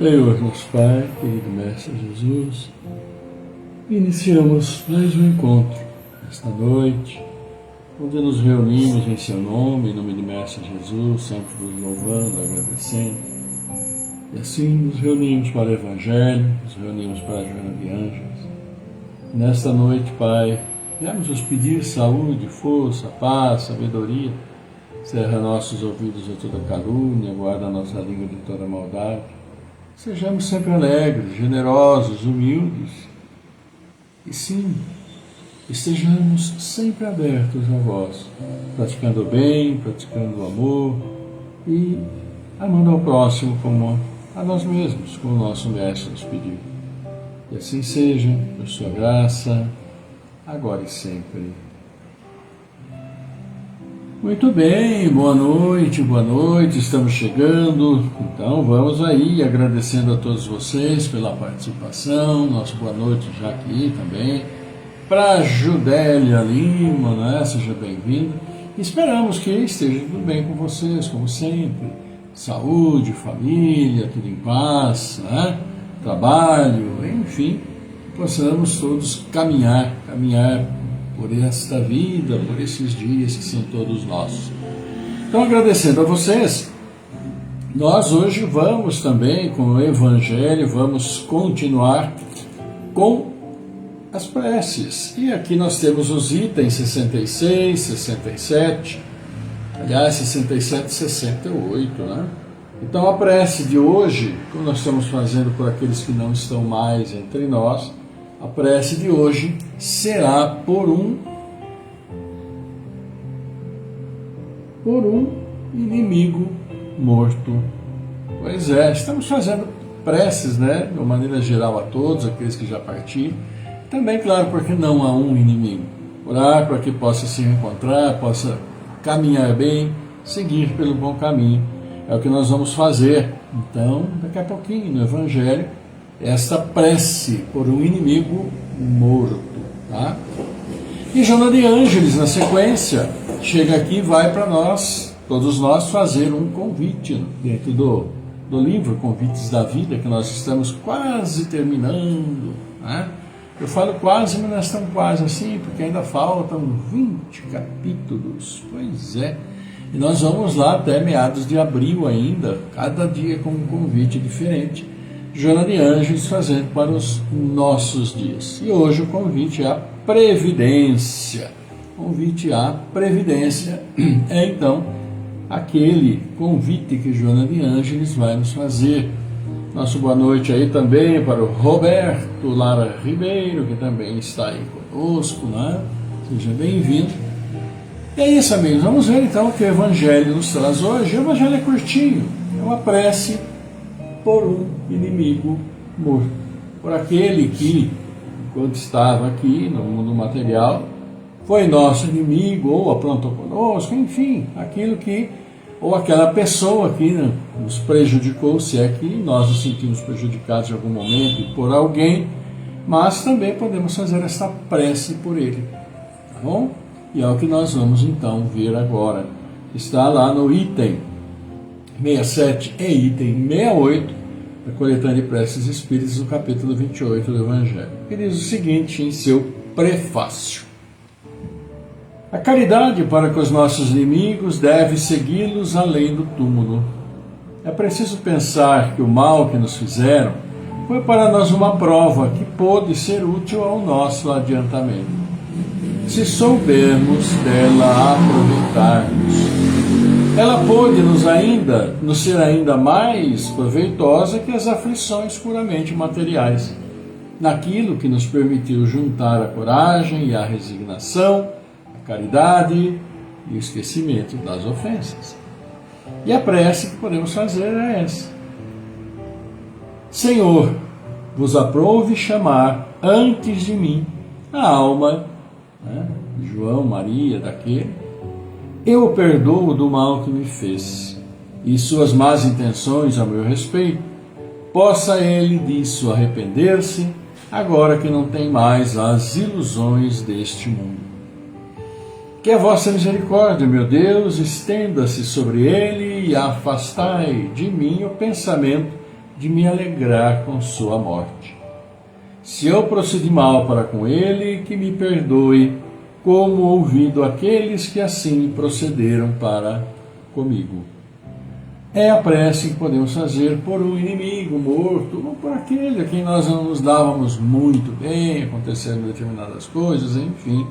Senhor, nosso Pai, querido Mestre Jesus, iniciamos mais um encontro esta noite, onde nos reunimos em Seu nome, em nome do Mestre Jesus, sempre nos louvando, agradecendo. E assim nos reunimos para o Evangelho, nos reunimos para a Joana de Ângeles. Nesta noite, Pai, viemos nos pedir saúde, força, paz, sabedoria. Cerra nossos ouvidos a toda calúnia, guarda a nossa língua de toda maldade. Sejamos sempre alegres, generosos, humildes. E sim, estejamos sempre abertos a vós, praticando o bem, praticando o amor e amando ao próximo como a nós mesmos, como o nosso Mestre nos pediu. E assim seja, por sua graça, agora e sempre. Muito bem, boa noite, estamos chegando, então vamos aí, agradecendo a todos vocês pela participação, nosso boa noite já aqui também, para Judélia Lima, né? Seja bem-vinda, esperamos que esteja tudo bem com vocês, como sempre, saúde, família, tudo em paz, né? Trabalho, enfim, possamos todos caminhar por esta vida, por esses dias que são todos nossos. Então, agradecendo a vocês, nós hoje vamos também com o Evangelho, vamos continuar com as preces. E aqui nós temos os itens 66, 67, aliás, 67 e 68, né? Então, a prece de hoje, como nós estamos fazendo por aqueles que não estão mais entre nós, a prece de hoje será por um inimigo morto. Pois é, estamos fazendo preces, né, de uma maneira geral a todos, aqueles que já partiram. Também, claro, porque não há um inimigo. Orar para que possa se encontrar, possa caminhar bem, seguir pelo bom caminho. É o que nós vamos fazer. Então, daqui a pouquinho, no Evangelho, esta prece por um inimigo morto, tá? E Joana de Ângeles, na sequência, chega aqui e vai para nós, todos nós, fazer um convite dentro do livro Convites da Vida, que nós estamos quase terminando, né? Eu falo quase, mas nós estamos quase assim, porque ainda faltam 20 capítulos, pois é. E nós vamos lá até meados de abril ainda, cada dia com um convite diferente. Joana de Ângeles fazendo para os nossos dias. E hoje o convite à previdência. O convite à previdência é então aquele convite que Joana de Ângeles vai nos fazer. Nosso boa noite aí também para o Roberto Lara Ribeiro, que também está aí conosco, né? Seja bem-vindo. E é isso, amigos. Vamos ver então o que o Evangelho nos traz hoje. O Evangelho é curtinho, é uma prece por um inimigo morto, por aquele que, enquanto estava aqui no mundo material, foi nosso inimigo, ou aprontou conosco, enfim, aquilo que, ou aquela pessoa que nos prejudicou, se é que nós nos sentimos prejudicados em algum momento e por alguém, mas também podemos fazer esta prece por ele, tá bom? E é o que nós vamos então ver agora. Está lá no item 67 e item 68, da coletânea de preces espíritas, no capítulo 28 do Evangelho, que diz o seguinte em seu prefácio: a caridade para com os nossos inimigos deve segui-los além do túmulo. É preciso pensar que o mal que nos fizeram foi para nós uma prova que pôde ser útil ao nosso adiantamento, se soubermos dela aproveitarmos. Ela pôde nos ser ainda mais proveitosa que as aflições puramente materiais, naquilo que nos permitiu juntar a coragem e a resignação, a caridade e o esquecimento das ofensas. E a prece que podemos fazer é essa: Senhor, vos aprouve chamar antes de mim a alma, né, de João, Maria, daquele. Eu o perdoo do mal que me fez, e suas más intenções a meu respeito, possa ele disso arrepender-se, agora que não tem mais as ilusões deste mundo. Que a vossa misericórdia, meu Deus, estenda-se sobre ele e afastai de mim o pensamento de me alegrar com sua morte. Se eu procedi mal para com ele, que me perdoe, como ouvido aqueles que assim procederam para comigo. É a prece que podemos fazer por um inimigo morto, ou por aquele a quem nós não nos dávamos muito bem, acontecendo determinadas coisas, enfim,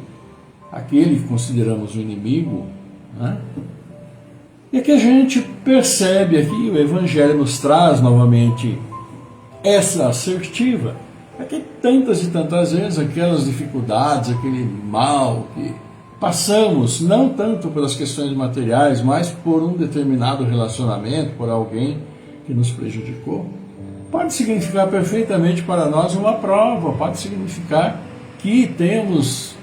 aquele que consideramos o inimigo, né? E que a gente percebe aqui, o Evangelho nos traz novamente essa assertiva, é que tantas e tantas vezes aquelas dificuldades, aquele mal que passamos, não tanto pelas questões materiais, mas por um determinado relacionamento, por alguém que nos prejudicou, pode significar perfeitamente para nós uma prova, pode significar que temos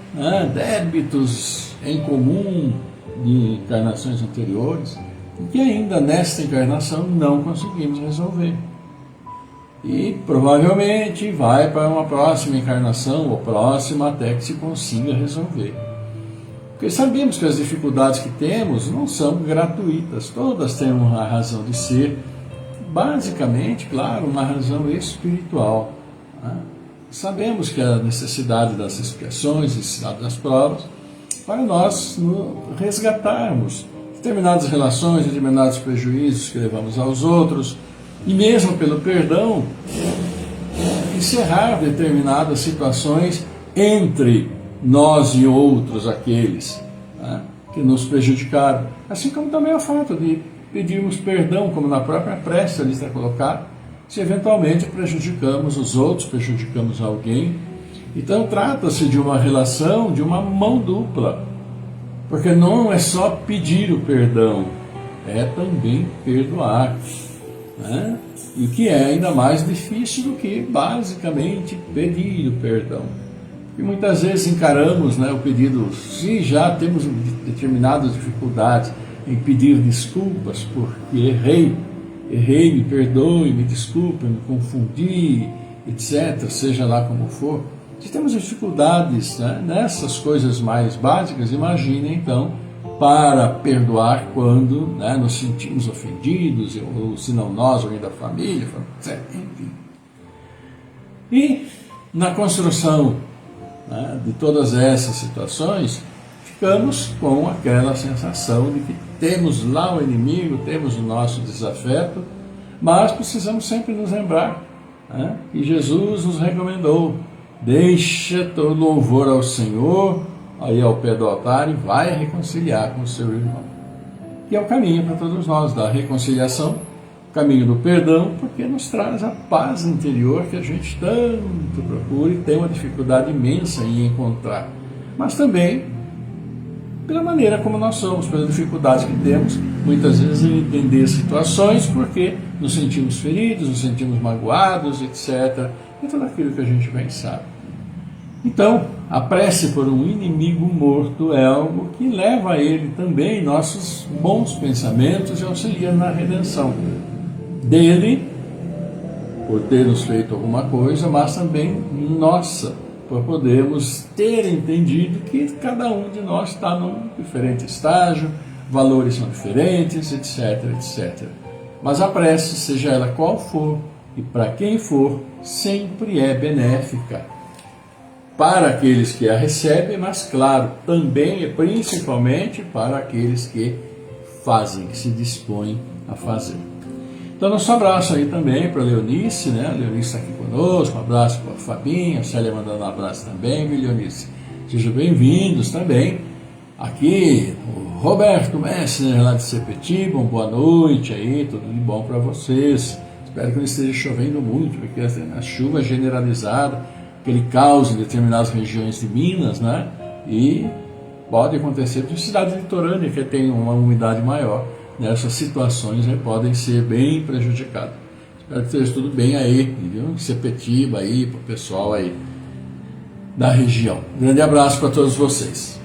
débitos em comum de encarnações anteriores e que ainda nesta encarnação não conseguimos resolver. E provavelmente vai para uma próxima encarnação ou próxima até que se consiga resolver. Porque sabemos que as dificuldades que temos não são gratuitas, todas têm uma razão de ser, basicamente, claro, uma razão espiritual. Sabemos que a necessidade das expiações, necessidade das provas, para nós resgatarmos determinadas relações, determinados prejuízos que levamos aos outros, e mesmo pelo perdão, encerrar determinadas situações entre nós e outros, aqueles que nos prejudicaram. Assim como também o fato de pedirmos perdão, como na própria prece ali está colocado, se eventualmente prejudicamos os outros, prejudicamos alguém. Então trata-se de uma relação, de uma mão dupla, porque não é só pedir o perdão, é também perdoar, né? E o que é ainda mais difícil do que basicamente pedir o perdão. E muitas vezes encaramos o pedido, se já temos determinadas dificuldades em pedir desculpas porque errei, me perdoe, me desculpe, me confundi, etc., seja lá como for. Se temos dificuldades nessas coisas mais básicas, imagine então para perdoar quando nos sentimos ofendidos, ou se não nós, ou ainda a família, etc., enfim. E na construção de todas essas situações, ficamos com aquela sensação de que temos lá o inimigo, temos o nosso desafeto, mas precisamos sempre nos lembrar que Jesus nos recomendou: deixa todo louvor ao Senhor, aí ao pé do altar, e vai reconciliar com o seu irmão. Que é o caminho para todos nós, da reconciliação, o caminho do perdão, porque nos traz a paz interior que a gente tanto procura e tem uma dificuldade imensa em encontrar. Mas também pela maneira como nós somos, pelas dificuldades que temos, muitas vezes em entender situações, porque nos sentimos feridos, nos sentimos magoados, etc., e tudo aquilo que a gente bem sabe. Então, a prece por um inimigo morto é algo que leva a ele também nossos bons pensamentos e auxilia na redenção dele, por ter nos feito alguma coisa, mas também nossa, por podermos ter entendido que cada um de nós está num diferente estágio, valores são diferentes, etc., etc. Mas a prece, seja ela qual for e para quem for, sempre é benéfica para aqueles que a recebem, mas claro, também e principalmente para aqueles que fazem, que se dispõem a fazer. Então, nosso abraço aí também para a Leonice, A Leonice está aqui conosco, um abraço para a Fabinha, a Célia mandando um abraço também, viu, Leonice? Sejam bem-vindos também. Aqui, o Roberto Messner, lá de Sepetiba, boa noite aí, tudo de bom para vocês. Espero que não esteja chovendo muito, porque a chuva generalizada, aquele caos em determinadas regiões de Minas, E pode acontecer em cidade litorânea, que tem uma umidade maior. Essas situações podem ser bem prejudicadas. Espero que esteja tudo bem aí, viu? Sepetiba aí, para o pessoal aí da região. Grande abraço para todos vocês.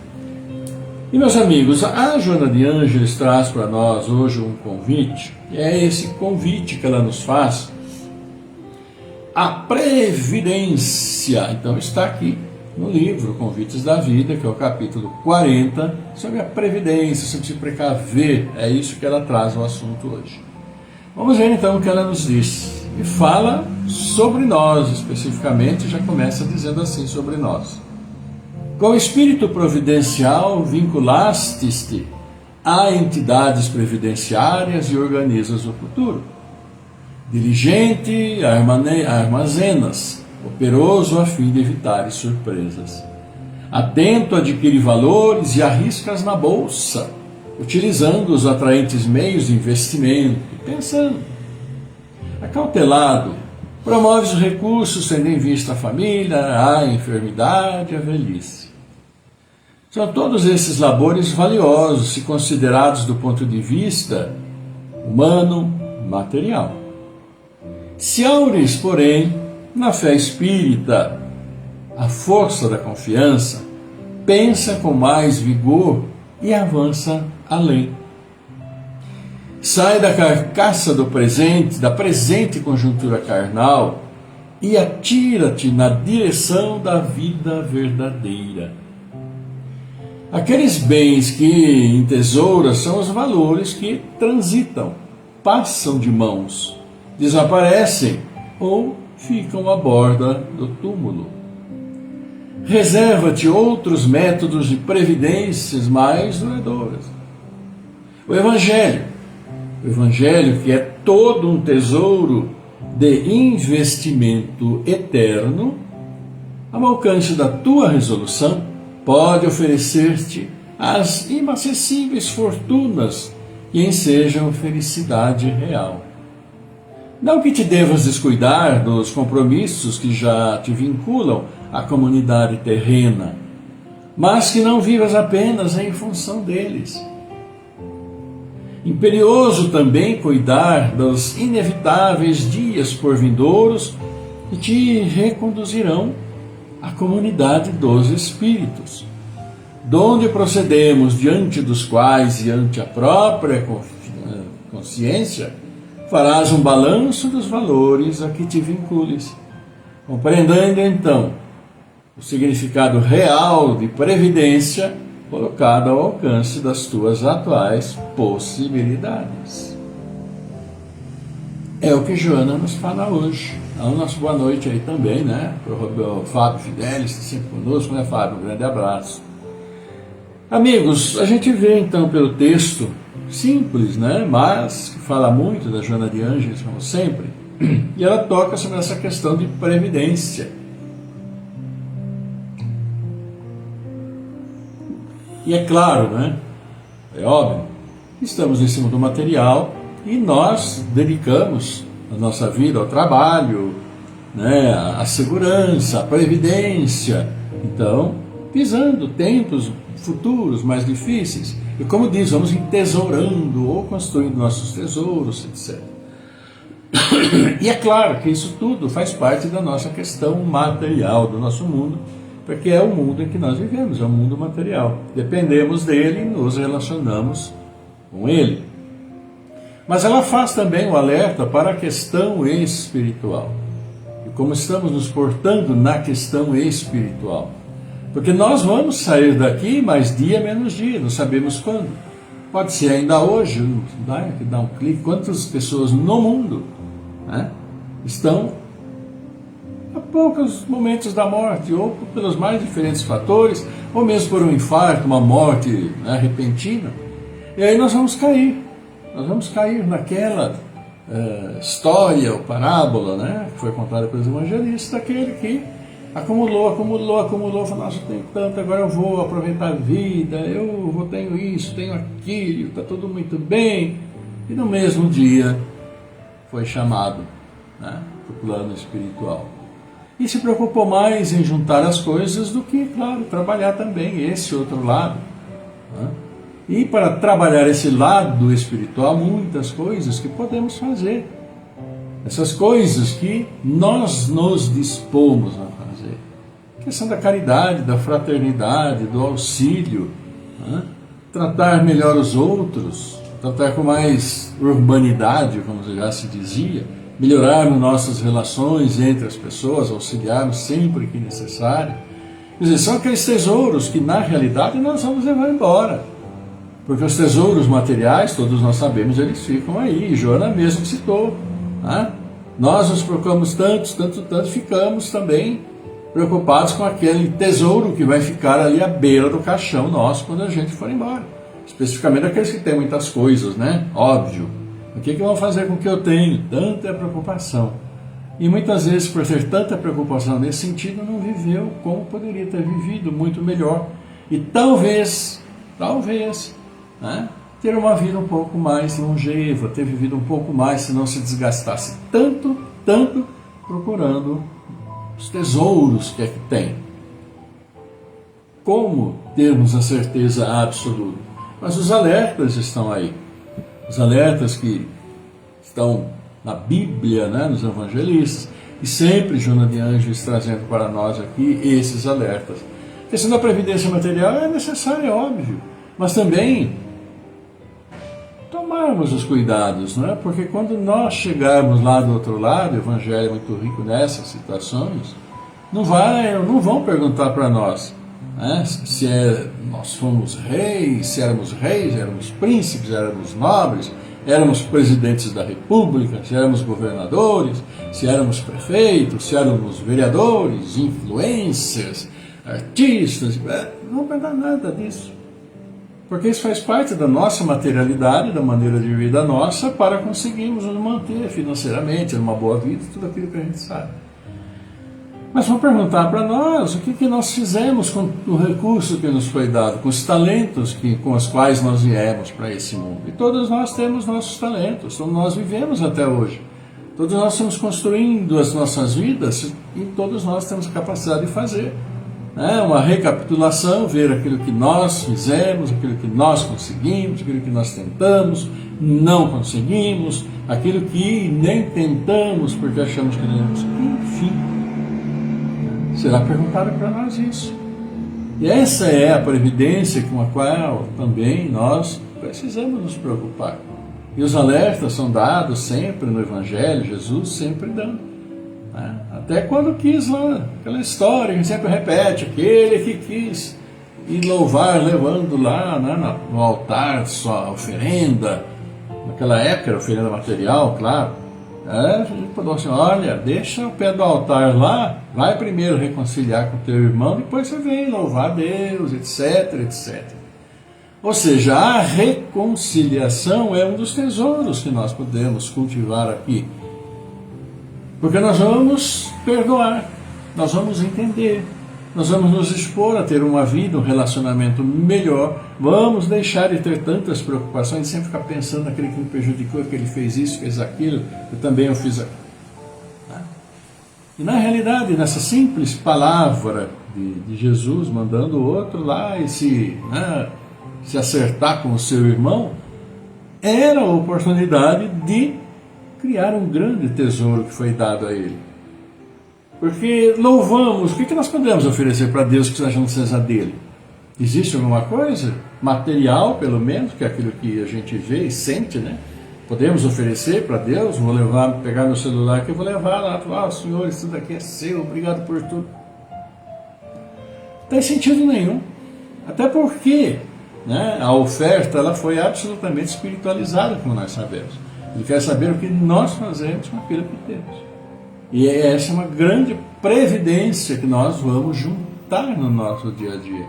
E meus amigos, a Joana de Ângeles traz para nós hoje um convite, e é esse convite que ela nos faz, a previdência. Então está aqui no livro Convites da Vida, que é o capítulo 40, sobre a previdência, sobre se precaver. É isso que ela traz no assunto hoje. Vamos ver então o que ela nos diz. e fala sobre nós, especificamente, já começa dizendo assim sobre nós. Com o espírito providencial vinculastes-te a entidades previdenciárias e organizas o futuro. Diligente armazenas, operoso a fim de evitar surpresas. Atento adquire valores e arriscas na bolsa, utilizando os atraentes meios de investimento, pensando. Acautelado, promove os recursos tendo em vista a família, a enfermidade, a velhice. São todos esses labores valiosos se considerados do ponto de vista humano, material. Se aures, porém, na fé espírita, a força da confiança, pensa com mais vigor e avança além. Sai da carcaça do presente, da presente conjuntura carnal e atira-te na direção da vida verdadeira. Aqueles bens que entesouras são os valores que transitam, passam de mãos, desaparecem ou ficam à borda do túmulo. Reserva-te outros métodos de previdências mais duradouras. O Evangelho que é todo um tesouro de investimento eterno, ao alcance da tua resolução, pode oferecer-te as inacessíveis fortunas que ensejam felicidade real. Não que te devas descuidar dos compromissos que já te vinculam à comunidade terrena, mas que não vivas apenas em função deles. Imperioso também cuidar dos inevitáveis dias por vindouros que te reconduzirão à comunidade dos espíritos, donde procedemos diante dos quais e ante a própria consciência, farás um balanço dos valores a que te vincules, compreendendo então o significado real de previdência colocado ao alcance das tuas atuais possibilidades. É o que Joana nos fala hoje. Então, nossa boa noite aí também, né? Para o Fábio Fidelis, sempre conosco, né, Fábio? Um grande abraço. Amigos, a gente vê então pelo texto simples, né? Mas que fala muito da Joana de Ângeles, como sempre, e ela toca sobre essa questão de previdência. E é claro, né? É óbvio, estamos em cima do material e nós dedicamos a nossa vida ao trabalho, né? À segurança, à previdência. Então, visando tempos futuros mais difíceis. E como diz, vamos entesourando ou construindo nossos tesouros, etc. E é claro que isso tudo faz parte da nossa questão material, do nosso mundo, porque é o mundo em que nós vivemos, é o mundo material. Dependemos dele e nos relacionamos com ele. Mas ela faz também o alerta para a questão espiritual. E como estamos nos portando na questão espiritual. Porque nós vamos sair daqui mais dia menos dia, não sabemos quando. Pode ser ainda hoje, dá um clique. Quantas pessoas no mundo, né, estão a poucos momentos da morte, ou pelos mais diferentes fatores, ou mesmo por um infarto, uma morte, né, repentina. E aí nós vamos cair naquela história ou parábola, né, que foi contada pelos evangelistas, daquele que acumulou, falou, nossa, eu tenho tanto, agora eu vou aproveitar a vida, tenho isso, tenho aquilo, está tudo muito bem. E no mesmo dia foi chamado, né, para o plano espiritual. E se preocupou mais em juntar as coisas do que, claro, trabalhar também esse outro lado, né? E para trabalhar esse lado espiritual, muitas coisas que podemos fazer. Essas coisas que nós nos dispomos a fazer. A questão da caridade, da fraternidade, do auxílio, né? Tratar melhor os outros, tratar com mais urbanidade, como já se dizia, melhorarmos nossas relações entre as pessoas, auxiliarmos sempre que necessário. Quer dizer, são aqueles tesouros que na realidade nós vamos levar embora. Porque os tesouros materiais, todos nós sabemos, eles ficam aí. Joana mesmo citou, né? Nós nos preocupamos tanto, ficamos também preocupados com aquele tesouro que vai ficar ali à beira do caixão nosso quando a gente for embora. Especificamente aqueles que têm muitas coisas, né? Óbvio. O que vão fazer com o que eu tenho? Tanta preocupação. E muitas vezes, por ter tanta preocupação nesse sentido, não viveu como poderia ter vivido, muito melhor. E talvez, né, ter uma vida um pouco mais longeva, ter vivido um pouco mais, se não se desgastasse tanto procurando os tesouros que é que tem. Como termos a certeza absoluta? Mas os alertas estão aí. Os alertas que estão na Bíblia, né, nos evangelistas, e sempre Joana de Ângeles trazendo para nós aqui esses alertas. A questão da previdência material é necessária, é óbvio, mas também tomarmos os cuidados, né? Porque quando nós chegarmos lá do outro lado, o Evangelho é muito rico nessas situações, não vão perguntar para nós, né, se nós fomos reis, se éramos príncipes, éramos nobres, éramos presidentes da República, se éramos governadores, se éramos prefeitos, se éramos vereadores, influencers, artistas. Não vai dar nada disso. Porque isso faz parte da nossa materialidade, da maneira de vida nossa, para conseguirmos nos manter financeiramente, numa boa vida, tudo aquilo que a gente sabe. Mas vão perguntar para nós o que nós fizemos com o recurso que nos foi dado, com os talentos com os quais nós viemos para esse mundo. E todos nós temos nossos talentos, todos nós vivemos até hoje. Todos nós estamos construindo as nossas vidas e todos nós temos a capacidade de fazer. Uma recapitulação, ver aquilo que nós fizemos, aquilo que nós conseguimos, aquilo que nós tentamos, não conseguimos, aquilo que nem tentamos porque achamos que não conseguimos, enfim. Será perguntado para nós isso. E essa é a previdência com a qual também nós precisamos nos preocupar. E os alertas são dados sempre no Evangelho, Jesus sempre dando. Até quando quis lá, aquela história que a gente sempre repete, aquele que quis ir louvar levando lá, né, no altar sua oferenda, naquela época era oferenda material, claro. A gente falou assim, olha, deixa o pé do altar lá, vai primeiro reconciliar com o teu irmão, depois você vem louvar a Deus, etc, etc. Ou seja, a reconciliação é um dos tesouros que nós podemos cultivar aqui. Porque nós vamos perdoar, nós vamos entender, nós vamos nos expor a ter uma vida, um relacionamento melhor, vamos deixar de ter tantas preocupações, sempre ficar pensando naquele que me prejudicou, que ele fez isso, fez aquilo, eu também fiz aquilo. E na realidade, nessa simples palavra de Jesus, mandando o outro lá e se acertar com o seu irmão, era a oportunidade de criar um grande tesouro que foi dado a ele. Porque louvamos, o que nós podemos oferecer para Deus que seja seja dele? Existe alguma coisa material, pelo menos, que é aquilo que a gente vê e sente, né? Podemos oferecer para Deus? Vou pegar meu celular aqui, vou levar lá, Senhor, isso daqui é seu, obrigado por tudo. Não tem sentido nenhum. Até porque, né, a oferta ela foi absolutamente espiritualizada, como nós sabemos. Ele quer saber o que nós fazemos com aquilo que temos. E essa é uma grande previdência que nós vamos juntar no nosso dia a dia.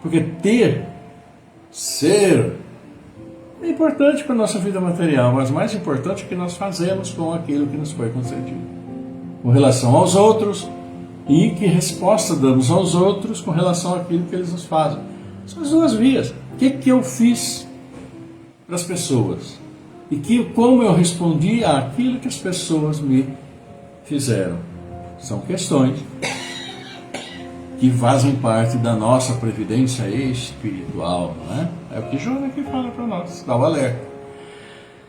Porque ser é importante para a nossa vida material, mas mais importante é o que nós fazemos com aquilo que nos foi concedido. Com relação aos outros e que resposta damos aos outros com relação àquilo que eles nos fazem. São as duas vias. O que eu fiz para as pessoas? E como eu respondi àquilo que as pessoas me fizeram. São questões que fazem parte da nossa previdência espiritual, não é? É o que Joana aqui fala para nós, dá o alerta.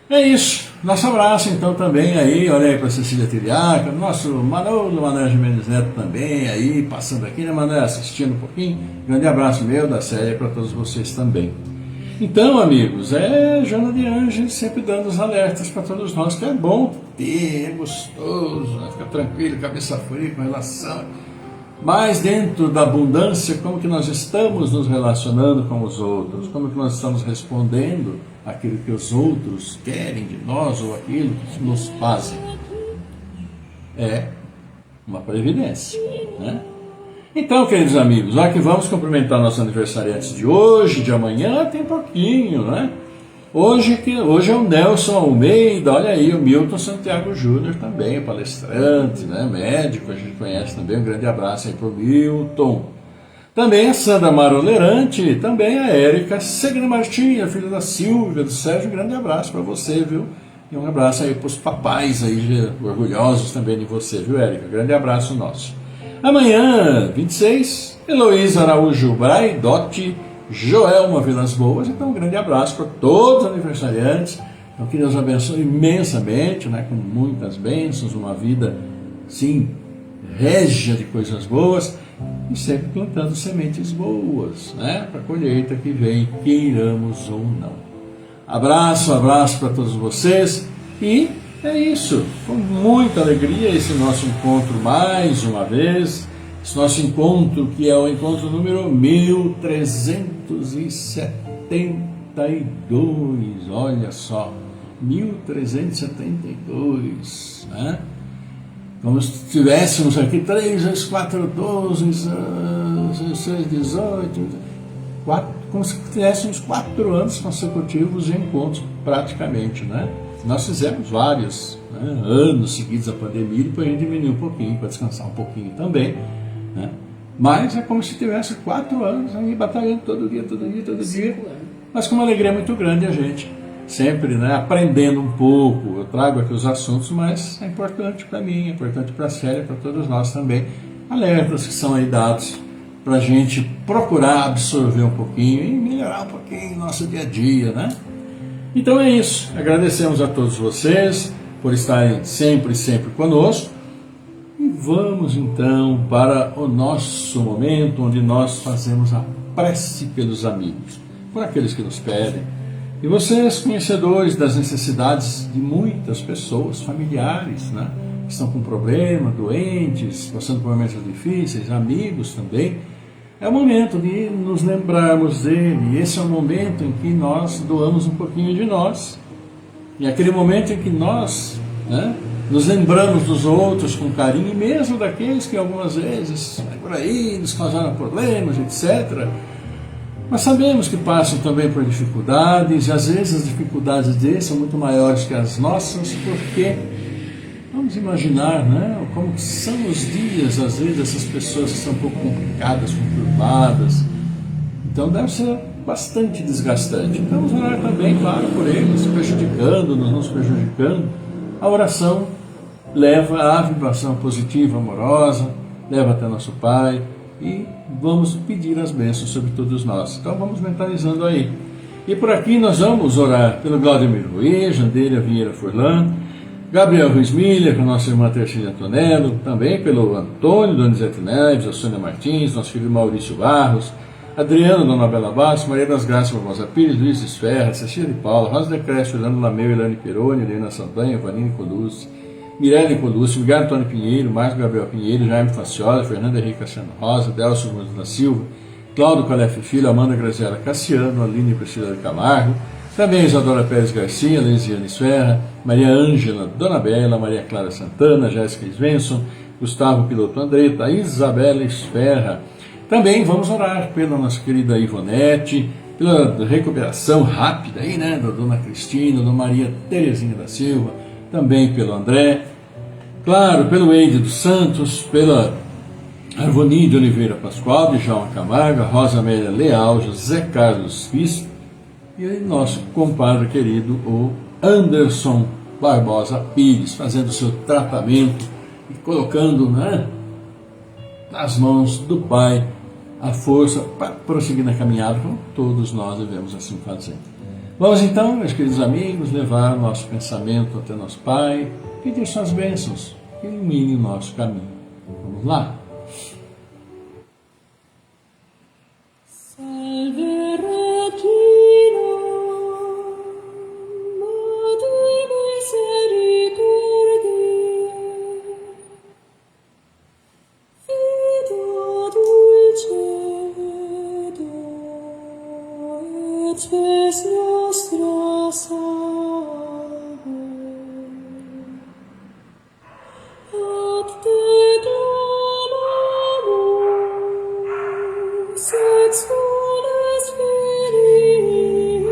É isso. Nosso abraço então também aí, olha aí para Cecília Tiriaca, nosso Manolo Mané Jimenez Neto também aí, passando aqui, né, Mané, assistindo um pouquinho. Grande abraço meu, da série, para todos vocês também. Então, amigos, Joana de Ângeles sempre dando os alertas para todos nós, que é bom ter, é gostoso, né? Fica tranquilo, cabeça fria com relação. Mas dentro da abundância, como que nós estamos nos relacionando com os outros? Como que nós estamos respondendo aquilo que os outros querem de nós ou aquilo que nos fazem? é uma previdência, né? Então, queridos amigos, já que vamos cumprimentar nossos aniversariantes de hoje, de amanhã, tem pouquinho, né? Hoje é o Nelson Almeida, olha aí, o Milton Santiago Júnior também, palestrante, né? Médico, a gente conhece também, um grande abraço aí pro Milton. Também a Sandra Marolerante, também a Érica Segna Martins, a filha da Silvia, do Sérgio, um grande abraço para você, viu? E um abraço aí para os papais aí, orgulhosos também de você, viu, Érica? Grande abraço nosso. Amanhã, 26, Heloísa Araújo Braidotti, Joelma Vilas Boas. Então, um grande abraço para todos os aniversariantes. Então, que Deus abençoe imensamente, né, com muitas bênçãos, uma vida, sim, régia de coisas boas e sempre plantando sementes boas, né, para a colheita que vem, queiramos ou não. Abraço para todos vocês e é isso, com muita alegria esse nosso encontro mais uma vez, esse nosso encontro que é o encontro número 1372, olha só, 1372, né? Como se tivéssemos aqui 3 vezes 4, 12, 16, 18, 4, como se tivéssemos 4 anos consecutivos de encontros praticamente, né? Nós fizemos vários, né, anos seguidos da pandemia, depois a gente diminuiu um pouquinho para descansar um pouquinho também, né? Mas é como se tivesse 4 anos aí batalhando todo dia, mas com uma alegria muito grande a gente, sempre, né, aprendendo um pouco. Eu trago aqui os assuntos, mas é importante para mim, é importante para a Célia, para todos nós também, alertas que são aí dados para a gente procurar absorver um pouquinho e melhorar um pouquinho o nosso dia a dia, né? Então é isso, agradecemos a todos vocês por estarem sempre conosco e vamos então para o nosso momento onde nós fazemos a prece pelos amigos, por aqueles que nos pedem. E vocês, conhecedores das necessidades de muitas pessoas, familiares, né, que estão com problema, doentes, passando por momentos difíceis, amigos também, é o momento de nos lembrarmos dele. Esse é o momento em que nós doamos um pouquinho de nós. E aquele momento em que nós, né, nos lembramos dos outros com carinho, e mesmo daqueles que algumas vezes, por aí, nos causaram problemas, etc. Mas sabemos que passam também por dificuldades, e às vezes as dificuldades deles são muito maiores que as nossas, porque vamos imaginar, né, como são os dias, às vezes, dessas pessoas que são um pouco complicadas, conturbadas. Então deve ser bastante desgastante. Então vamos orar também, claro, por eles, prejudicando-nos, nos prejudicando. A oração leva à vibração positiva, amorosa, leva até nosso Pai e vamos pedir as bênçãos sobre todos nós. Então vamos mentalizando aí. E por aqui nós vamos orar pelo Claudemir Ruiz, Jandeira Vieira Furlan, Gabriel Ruiz Milha, com a nossa irmã Tercília Antonello, também pelo Antônio Donizete Neves, a Sônia Martins, nosso filho Maurício Barros, Adriano, Dona Bela Bastos, Maria das Graças Barbosa Pires, Luiz Esferra, Cecília de Paula, Rosa Decrésio, Fernando Lameu, Elane Peroni, Helena Santanha, Vanine Colucci, Mirelle Colucci, Miguel Antônio Pinheiro, Márcio Gabriel Pinheiro, Jaime Faciola, Fernanda Henrique Cassiano Rosa, Delcio Gomes da Silva, Cláudio Calef Filho, Amanda Graziela Cassiano, Aline Priscila de Camargo, também Isadora Pérez Garcia, Leisiane Esferra, Maria Ângela, Dona Bela, Maria Clara Santana, Jéssica Svensson, Gustavo Piloto Andretta, Isabela Esferra. Também vamos orar pela nossa querida Ivonete, pela recuperação rápida aí, né, da Dona Cristina, da Maria Terezinha da Silva, também pelo André, claro, pelo Eide dos Santos, pela Arvoni de Oliveira Pascoal, de João Camargo, Rosa Amélia Leal, José Carlos Fisco, e aí nosso compadre querido, o Anderson Barbosa Pires, fazendo o seu tratamento e colocando, né, nas mãos do Pai a força para prosseguir na caminhada, como todos nós devemos assim fazer. Vamos então, meus queridos amigos, levar nosso pensamento até nosso Pai, pedir suas bênçãos, que ilumine o nosso caminho. Vamos lá? Oh sed soles Filii,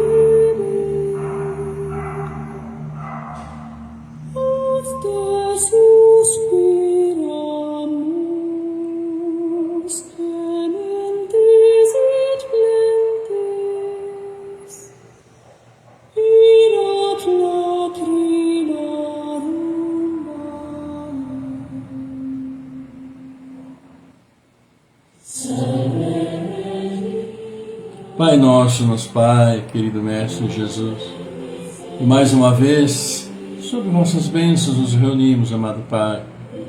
ut te suspiramus, clementes et plentes, in ad lacrimarum male. Pai nosso, nosso Pai, querido Mestre Jesus, e mais uma vez, sob vossas bênçãos nos reunimos, amado Pai.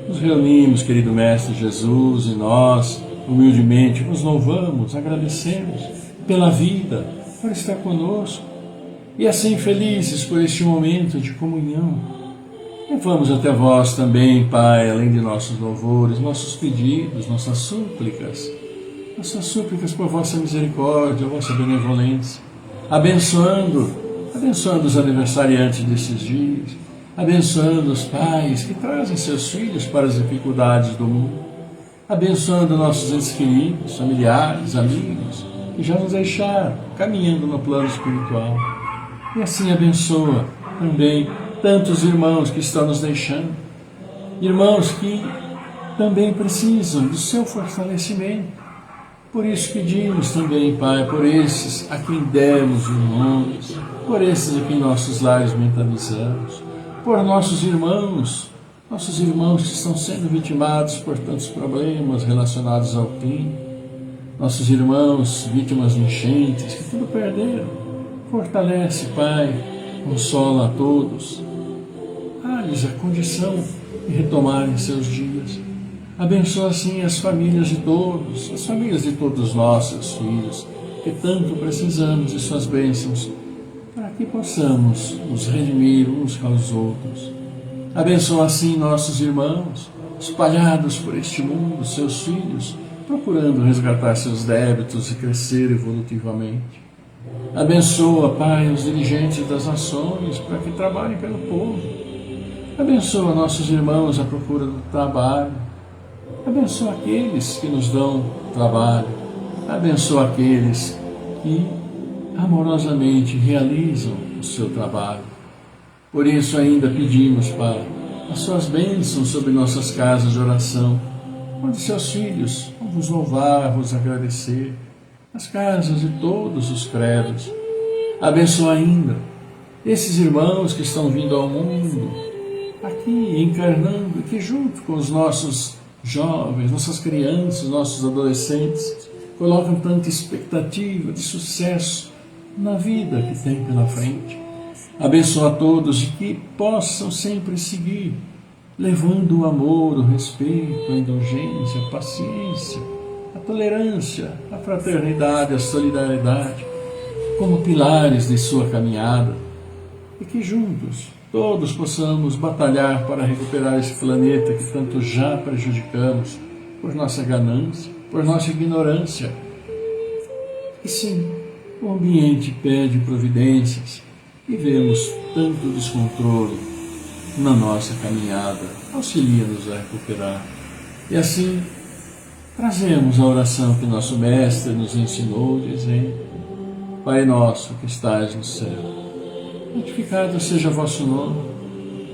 Nos reunimos, querido Mestre Jesus, e nós, humildemente, vos louvamos, agradecemos pela vida, por estar conosco, e assim felizes por este momento de comunhão. Levamos até vós também, Pai, além de nossos louvores, nossos pedidos, nossas súplicas por vossa misericórdia, vossa benevolência, abençoando os aniversariantes desses dias, abençoando os pais que trazem seus filhos para as dificuldades do mundo, abençoando nossos entes queridos, familiares, amigos, que já nos deixaram caminhando no plano espiritual. E assim abençoa também tantos irmãos que estão nos deixando, irmãos que também precisam do seu fortalecimento. Por isso pedimos também, Pai, por esses a quem demos os nomes, por esses a quem nossos lares mentalizamos, por nossos irmãos que estão sendo vitimados por tantos problemas relacionados ao clima, nossos irmãos vítimas de enchentes, que tudo perderam. Fortalece, Pai, consola a todos, dá-lhes a condição de retomarem seus dias. Abençoa assim as famílias de todos nós, seus filhos, que tanto precisamos de suas bênçãos, para que possamos nos redimir uns aos outros. Abençoa assim nossos irmãos, espalhados por este mundo, seus filhos, procurando resgatar seus débitos e crescer evolutivamente. Abençoa, Pai, os dirigentes das nações, para que trabalhem pelo povo. Abençoa nossos irmãos à procura do trabalho. Abençoa aqueles que nos dão trabalho. Abençoa aqueles que amorosamente realizam o seu trabalho. Por isso ainda pedimos, Pai, as suas bênçãos sobre nossas casas de oração, onde seus filhos vão vos louvar, vos agradecer, as casas de todos os credos. Abençoa ainda esses irmãos que estão vindo ao mundo, aqui encarnando, que junto com os nossos jovens, nossas crianças, nossos adolescentes, colocam tanta expectativa de sucesso na vida que tem pela frente. Abençoa a todos e que possam sempre seguir, levando o amor, o respeito, a indulgência, a paciência, a tolerância, a fraternidade, a solidariedade, como pilares de sua caminhada, e que juntos todos possamos batalhar para recuperar esse planeta que tanto já prejudicamos por nossa ganância, por nossa ignorância. E sim, o ambiente pede providências e vemos tanto descontrole na nossa caminhada. Auxilia-nos a recuperar. E assim, trazemos a oração que nosso Mestre nos ensinou, dizendo: Pai nosso que estais no céu, santificado seja o vosso nome,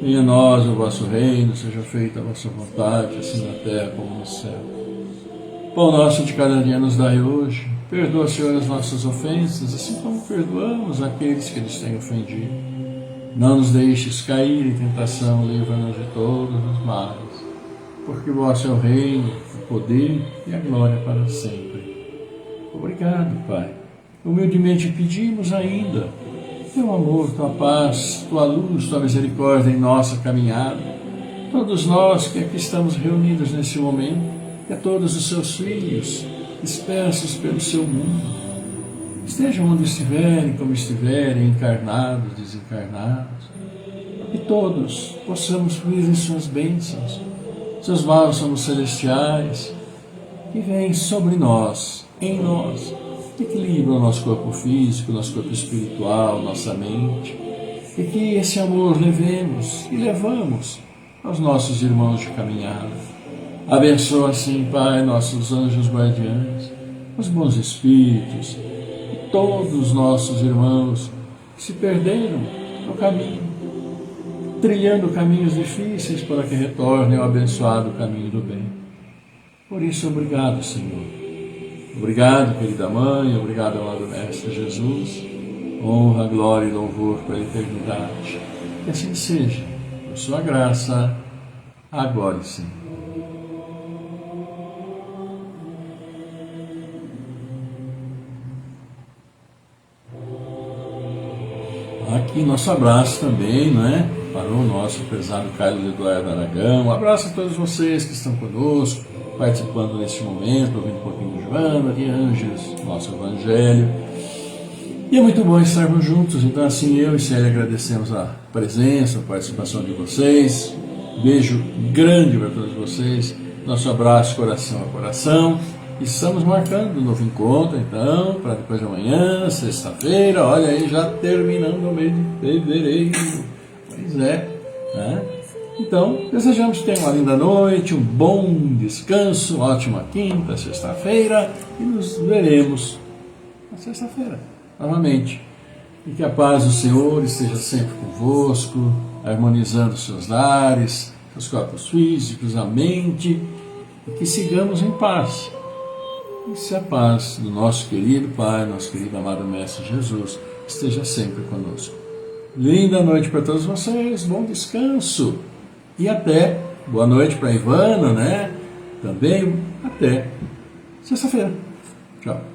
venha a nós o vosso reino, seja feita a vossa vontade, assim na terra como no céu. Pão nosso de cada dia nos dai hoje, perdoa, Senhor, as nossas ofensas, assim como perdoamos aqueles que nos têm ofendido. Não nos deixes cair em tentação, livra-nos de todos os males, porque vosso é o reino, o poder e a glória para sempre. Obrigado, Pai. Humildemente pedimos ainda teu amor, tua paz, tua luz, tua misericórdia em nossa caminhada. Todos nós que aqui estamos reunidos nesse momento, e a todos os seus filhos, dispersos pelo seu mundo, estejam onde estiverem, como estiverem, encarnados, desencarnados, e todos possamos fluir em suas bênçãos, seus bálsamos celestiais, que vêm sobre nós, em nós, equilibram o nosso corpo físico, nosso corpo espiritual, nossa mente, e que esse amor levemos e levamos aos nossos irmãos de caminhada. Abençoa assim, Pai, nossos anjos guardiães, os bons espíritos, e todos os nossos irmãos que se perderam no caminho, trilhando caminhos difíceis para que retornem ao abençoado caminho do bem. Por isso, obrigado, Senhor. Obrigado, querida Mãe, obrigado, amado Mestre Jesus. Honra, glória e louvor para a eternidade. Que assim seja, por sua graça, agora e sempre. Aqui nosso abraço também, não é? Para o nosso prezado Carlos Eduardo Aragão. Um abraço a todos vocês que estão conosco, participando neste momento, ouvindo um pouquinho de Joana, de Ângeles, nosso Evangelho. E é muito bom estarmos juntos, então assim eu e Célia agradecemos a presença, a participação de vocês. Beijo grande para todos vocês, nosso abraço coração a coração. Estamos marcando um novo encontro, então, para depois de amanhã, sexta-feira, olha aí, já terminando o mês de fevereiro. Pois é, né? Então, desejamos que tenham uma linda noite, um bom descanso, ótima quinta, sexta-feira, e nos veremos na sexta-feira, novamente. E que a paz do Senhor esteja sempre convosco, harmonizando seus lares, seus corpos físicos, a mente, e que sigamos em paz. E se a paz do nosso querido Pai, nosso querido amado Mestre Jesus, esteja sempre conosco. Linda noite para todos vocês, bom descanso. E até, boa noite para a Ivana, né? Também até sexta-feira. Tchau.